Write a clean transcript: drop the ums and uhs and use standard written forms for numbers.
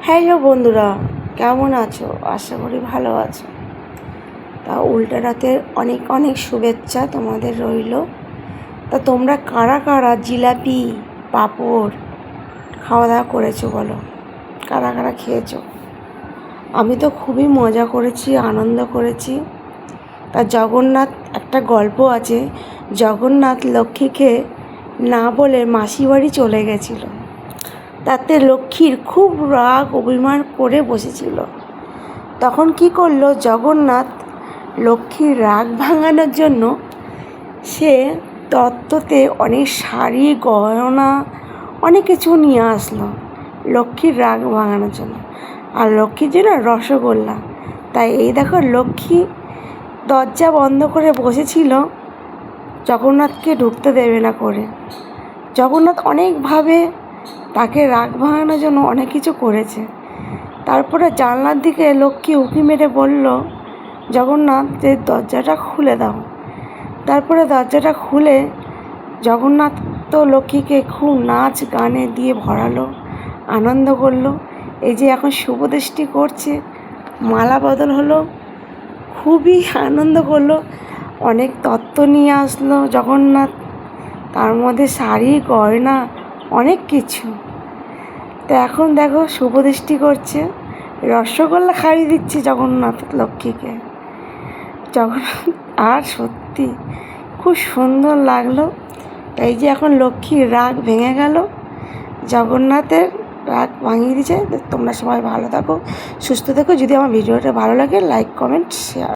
Hello বন্ধুরা, কেমন আছো? আশা করি ভালো আছো। তা উল্টা রাতের অনেক অনেক শুভেচ্ছা তোমাদের রইল। তা তোমরা কারা কারা জিলাপি পাঁপড় খাওয়া দাওয়া করেছো বলো? কারা কারা খেয়েছো? আমি তো খুবই মজা করেছি, আনন্দ করেছি। তা জগন্নাথ, একটা গল্প আছে, জগন্নাথ লক্ষ্মীকে না বলে মাসি বাড়ি চলে গেছিল। তাতে লক্ষ্মীর খুব রাগ অভিমান করে বসেছিল। তখন কি করলো জগন্নাথ, লক্ষ্মীর রাগ ভাঙানোর জন্য সে তত্ত্বতে অনেক শাড়ি গয়না অনেক কিছু নিয়ে আসলো লক্ষ্মীর রাগ ভাঙানোর জন্য। আর লক্ষ্মীর জন্য রসগোল্লা। তাই এই দেখো, লক্ষ্মী দরজা বন্ধ করে বসেছিল, জগন্নাথকে ঢুকতে দেবে না করে। জগন্নাথ অনেকভাবে তাকে রাগ ভাঙানোর জন্য অনেক কিছু করেছে। তারপরে জানলার দিকে লক্ষ্মী উঁকি মেরে বলল জগন্নাথ যে দরজাটা খুলে দাও। তারপরে দরজাটা খুলে জগন্নাথ তো লক্ষ্মীকে খুব নাচ গানে দিয়ে ভরালো, আনন্দ করলো। এই যে এখন শুভদৃষ্টি করছে, মালা বদল হলো, খুবই আনন্দ করলো। অনেক তত্ত্ব নিয়ে আসলো জগন্নাথ, তার মধ্যে শাড়ি গয়না অনেক কিছু। তো এখন দেখো শুভদৃষ্টি করছে, রসগোল্লা খাইয়ে দিচ্ছে জগন্নাথ লক্ষ্মীকে। জগন্নাথ আর সত্যি খুব সুন্দর লাগলো। এই যে এখন লক্ষ্মীর রাগ ভেঙে গেল, জগন্নাথের রাগ ভাঙিয়ে দিয়েছে। তোমরা সবাই ভালো থাকো, সুস্থ থাকো। যদি আমার ভিডিওটা ভালো লাগে, লাইক কমেন্ট শেয়ার।